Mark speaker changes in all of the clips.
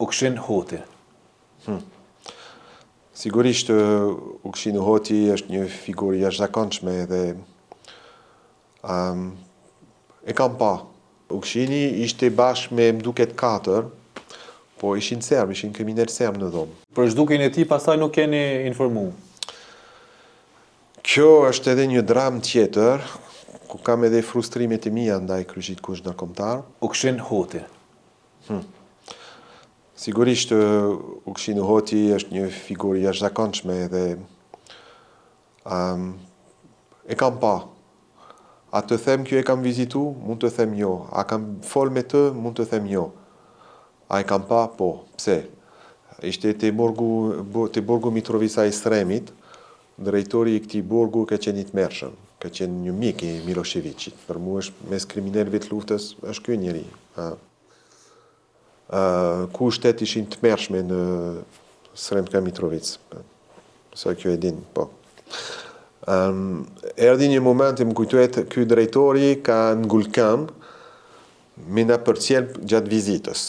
Speaker 1: Ukshin Hoti.
Speaker 2: Sigurisht, Ukshin Hoti është një figurë jashtëzakonshme dhe e kam pa. Ukshini ishte bashkë me mduket 4, po ishin serb, ishin kriminal serb në dhomë.
Speaker 1: Për zhdukjen e tij pastaj nuk keni informu.
Speaker 2: Kjo është edhe një dramë tjetër, ku kam edhe frustrimet e mia ndaj kryqëzit kush ndërkombëtar.
Speaker 1: Ukshin Hoti.
Speaker 2: Sigurisht, Ukshin Hoti është një figurë jashtëzakonshme dhe e kam pa. A të them kjo e kam vizitu, mund të them jo. A kam fol me të, mund të them jo. A e kam pa, po. Pse? Ishte te burgu Mitrovica e Sremit, drejtori i këtij burgu ka qenë i tmerrshëm, ka qenë një mik i Miloševićit. Për mua është mes kriminalëve të luftës është ky njeri. Kushtet ishin tmerrshme në Sremska Mitrovic. Sa kjo e din, po. Erdhi një moment e më kujtohet ky drejtori ka ngulkam me na përcjell gjatë vizitës.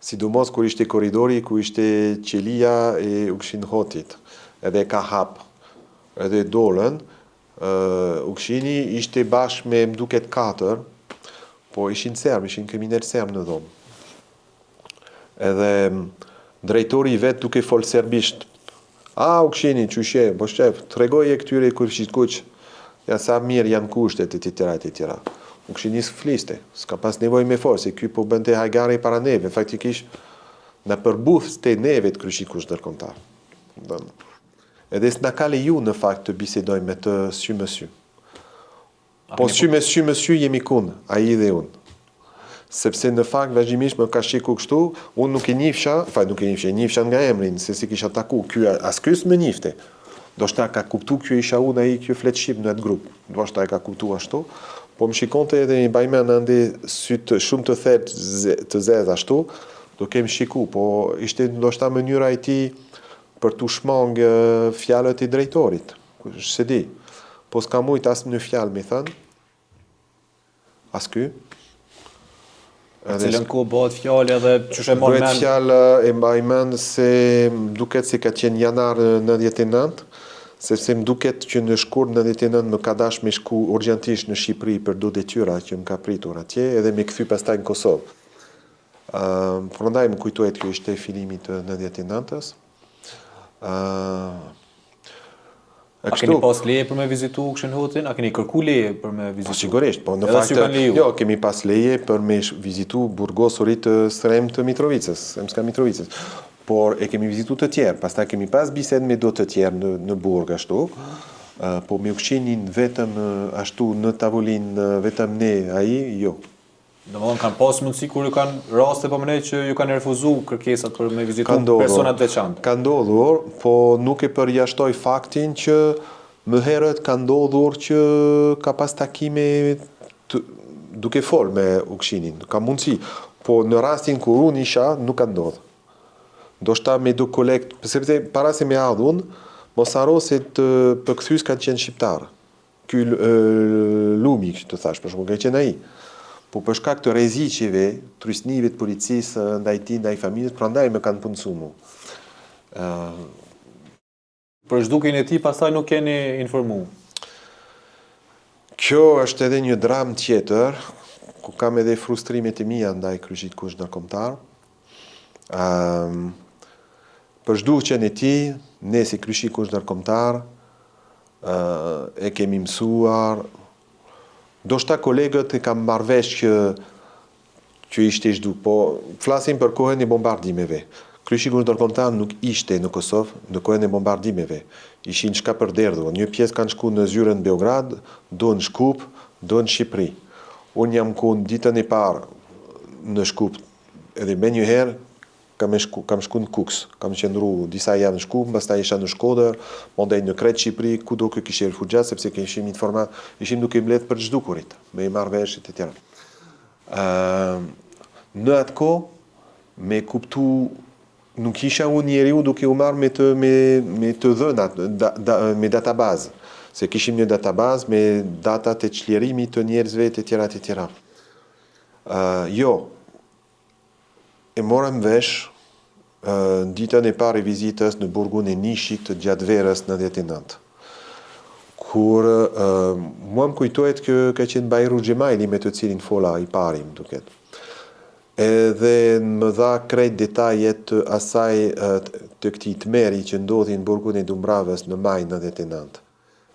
Speaker 2: Sidomos kur ishte korridori ku ishte qelia e Ukshin Hotit. Edhe ka hap. Edhe dolën, Ukshini ishte bashkë me mduket 4, po ishin serb, ishin kriminal serb në dhomë. Edhe drejtori i vet duke fol serbisht. Ukshini, qyshe, po shef, tregoje këtyre kryqëzit kuq, ja sa mirë janë kushtet e tjera e tjera. Ukshini s'fliste, s'ka pas nevojë me forë, se ky po bënte hajgare para neve, faktikisht na përbuthste neve të kryqëzit kush ndërkombëtar. Edhe s'na ka leju në fakt të bisedojmë me të sy me sy. Po sy me sy jemi kun, ai dhe unë. Sepse në fakt vazhdimisht më ka shiku kështu, unë nuk e njifsha, njifsha nga emrin, se si kisha taku, as ky s'më njifte. Do shta ka kuptu kjo isha unë, ai kjo flet shqip në atë grup. Do shta e ka kuptu ashtu, po më shikonte edhe një bajmen ande sytë shumë të thetë të zezë ashtu, do kem shiku, po ishte ndoshta mënyra e tij për të shmang fjalët e drejtorit. Se di, po s'ka mujt as në fjalë, mi thënë, as ky.
Speaker 1: Cilën ku bëhet fjalë edhe çush e mor mend.
Speaker 2: Bëhet fjalë e mbaj mend se duket se ka qenë janar 99, sepse më duket që në shkurt 99 më ka dash me shku urgjentisht në Shqipëri për do detyra që më ka pritur atje, edhe me kthy pastaj në Kosovë. Prandaj më kujtohet kjo ishte fillimi të 99-s.
Speaker 1: A keni pas leje për me vizitu Ukshin Hotin? A keni kërku leje për me vizitu?
Speaker 2: Sigurisht, po në fakt jo, kemi pas leje për me vizitu burgosurit të Sremska Mitrovicës. Por e kemi vizitu të tjerë, pastaj kemi pas bised me do të tjerë në burg ashtu, po me Ukshinin vetëm ashtu në tavolinë vetëm ne ai, jo.
Speaker 1: Domethënë kanë pas mundësi kur ju kanë raste po mënej që ju kanë refuzuar kërkesat për me vizitu persona të veçantë.
Speaker 2: Ka ndodhur, po nuk e përjashtoj faktin që më herët ka ndodhur që ka pas takime duke fol me Ukshinin, ka mundësi, po në rastin kur unë isha nuk ka ndodhur. Do shta me do kolekt, sepse para se me ardhun, mos haro se të përkthys kanë qenë shqiptar. Ky Lumi, që të thash, për shkak ka qenë ai. Po për shkak të rreziqeve, trysnive të policisë ndaj tij, ndaj familjes, prandaj më kanë punësuar mua.
Speaker 1: Për zhdukjen e tij pastaj nuk keni informu.
Speaker 2: Kjo është edhe një dramë tjetër, ku kam edhe frustrimet e mia ndaj kryqëzit kush ndërkombëtar. Për zhdukjen e tij, ne si kryqëzi kush ndërkombëtar e kemi mësuar. Do shta kolegët e kam marrë vesh që ishte i zhduk, po flasim për kohën e bombardimeve. Kryqëzi kush ndërkombëtar nuk ishte në Kosovë në kohën e bombardimeve. Ishin çka për derdhur. Një pjesë kanë shku në zyrën Beograd, do në Shkup, do në Shqipëri. Unë jam qenë ditën e parë në Shkup, edhe më një herë kam shku në Kuks, kam qëndru disa javë në Shkup, pastaj isha në Shkodër, mondej në Kret Shqipëri, kudo që kishte refugjat, sepse kishim informat, ishim duke mbledh për zhdukurit, me i marrë veshjet e tjera. Në atë kohë, me kuptu, nuk isha unë njeriu duke u marrë me të dhënat, me databazë, se kishim një databazë me datat e çlirimit të njerëzve të tjera. Jo, e morëm vesh ditën e parë e vizitës në burgun e Nishik të gjatë verës 99. Kur mua më kujtohet që ka qenë Bajru Xhemaili me të cilin fola i pari, më duket. Edhe më dha krejt detajet të asaj të këtij tmeri që ndodhi në burgun e Dumbravës në maj 99.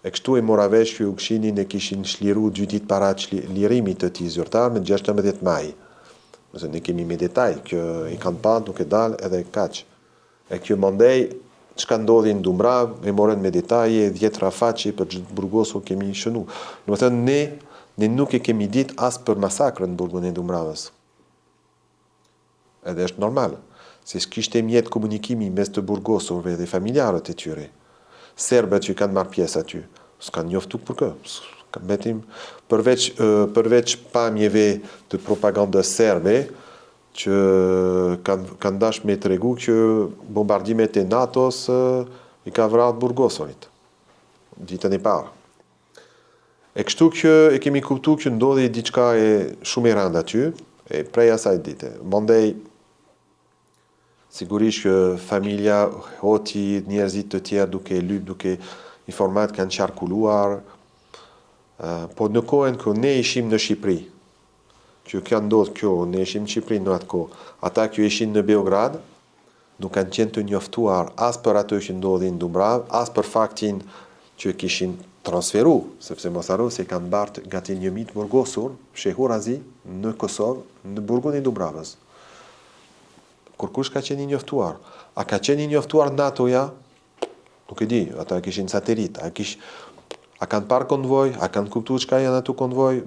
Speaker 2: E kështu e mora vesh që Ukshinin e kishin shliru 2 ditë para lirimit të tij zyrtar me 16 maj. Nëse ne kemi me detaj, që i kanë pa duke dalë edhe kaq. E kjo mandej, çka ndodhi në Dumbrav, e morën me detaje, 10 rafaqe për gjithë burgosur kemi shënu. Do të thënë ne nuk e kemi ditë as për masakrën në burgun e Dumbravës. Edhe është normal, se s'kishte mjet komunikimi mes të burgosurve dhe familjarët e tyre. Serbët që kanë marrë pjesë aty, s'kanë njoftu për kë. Betim, përveç pamjeve të propagandës serbe, që kanë dash me tregu që bombardimet e NATO-s i ka vrarë burgosurit, ditën e parë. E kështu që e kemi kuptu që ndodhi diçka e shumë e rëndë aty, e prej asaj dite. Mandej, sigurisht që familja, hoti, njerëzit të tjerë duke lyp, duke informat kanë qarkulluar, po në kohën kër ne ishim në Shqipëri, që kanë ndodhë kjo, ne ishim në Shqipëri në atë kohë, ata kjo ishin në Beograd, nuk kanë qenë të njoftuar as për ato që ndodhin në Dumbrav, as për faktin që kishin transferu, sepse mos harro se kanë bartë gati 1000 burgosur, shehur azi, në Kosovë, në burgun e Dumbravës. Kur kush ka qenë i njoftuar? A ka qenë i njoftuar NATO-ja? Nuk e di, ata kishin satelit, a kanë parë konvoj, a kanë kuptu çka janë ato konvoj,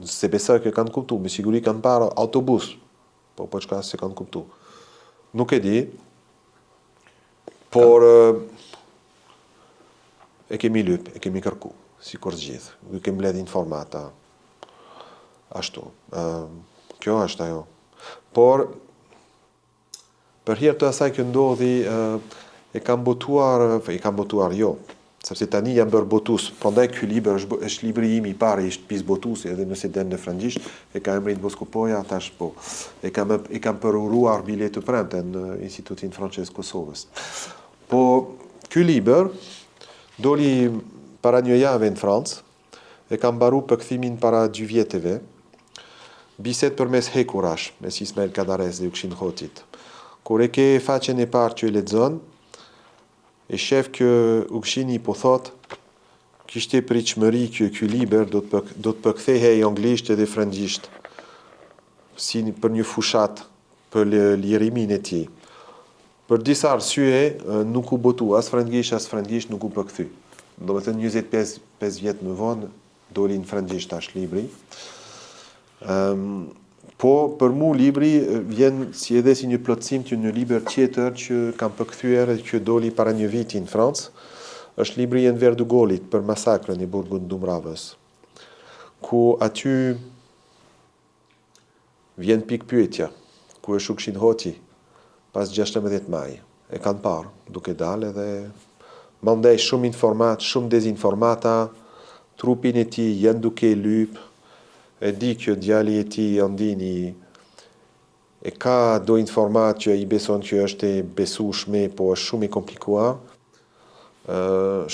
Speaker 2: se besoj që kanë kuptu, me siguri kanë parë autobus, po çka se kanë kuptu. Nuk e di, por e kemi lyp, e kemi kërku, si kur gjithë, duke mbledh informata, ashtu. Kjo është ajo. Por, për hir të asaj që ndodhi, e kam botuar jo, sepse tani jam bërë botus, prandaj ky libër është libri im i parë, është pis botusi, edhe nëse den në frëngjisht, e ka emrin Boskopoja, tash po. E kam përuruar bilet të premte në Institutin Francez Kosovës. Po, ky libër doli para një jave në Francë, e kam mbaru përkthimin para 2 vjeteve, biset përmes hekurash, mes Ismail Kadares dhe Ukshin Hotit. Kur e ke faqen e parë që e lexon, e shef që Ukshini po thot, kishte pritshmëri që ky libër do të përkthehej anglisht edhe frëngjisht, si për një fushat për lirimin e tij. Për disa arsye nuk u botu as frëngjisht nuk u përkthy. Do të thënë 25 vjet më vonë doli në frëngjisht tash libri. Po, për mu libri vjen si edhe si një plotësim të një libër tjetër që kam përkthyer dhe që doli para një viti në Francë, është libri Enver du Golit për masakrën e burgut Dumbravës, ku aty vjen pikë pyetja, ku është Ukshin Hoti pas 16 maj. E kanë parë, duke dalë edhe mandej shumë informat, shumë dezinformata, trupin e tij janë duke lyp. E di që djali e tij Andini e ka do informat që i beson që është e besueshme, po është shumë i komplikuar.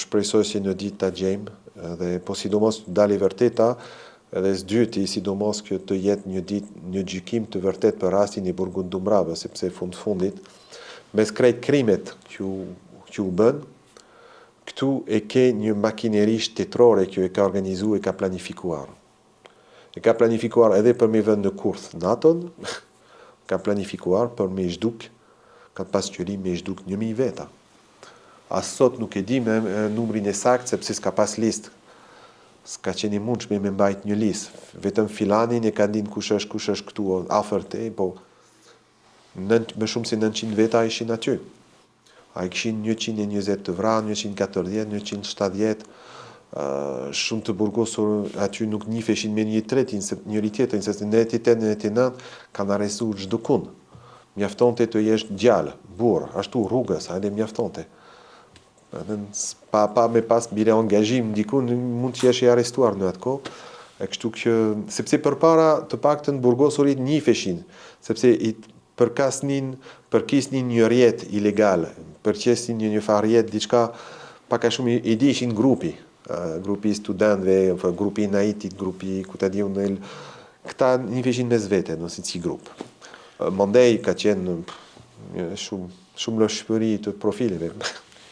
Speaker 2: Shpresoj se në ditë ta gjejmë, dhe po sidomos dali vërteta, edhe s'dyti sidomos që të jetë një gjykim të vërtet për rastin e burgut Dumbravës, sepse fundit mes krejt krimet që u bën, këtu e ke një makineri shtetërore që e ka organizuar, e ka planifikuar. E ka planifikuar edhe për me vënë në kurth NATO-n, ka planifikuar për me zhduk, ka pas qëllim me zhduk 1000 veta. As sot nuk e di me numrin e sakt, sepse s'ka pas listë. S'ka qenë i mundshme me mbajt një listë. Vetëm filanin e ka dinë kush është këtu afër te, po më shumë se 900 veta ishin aty. A i kishin 120 të vranë, 140, 170, shumë të burgosur aty nuk njifeshin me njëri tjetrin, se në etin e 89 kanë arrestuar çdo kund. Mjaftonte të jesh djalë, burr, ashtu rrugës, hajde mjaftonte. Pa me pas bile angazhim ndikun mund të jesh i arrestuar në atë kohë. E kështu që sepse përpara të paktën burgosurit njifeshin, sepse përkisnin një rjet ilegal, përqesin një farjet diçka pak a shumë i dishin grupi studentëve, grupi naitit, grupi ku ta diun këta një fishin mes vete, nëse si grup. Mondej ka qenë shumë lëshpëri të profileve.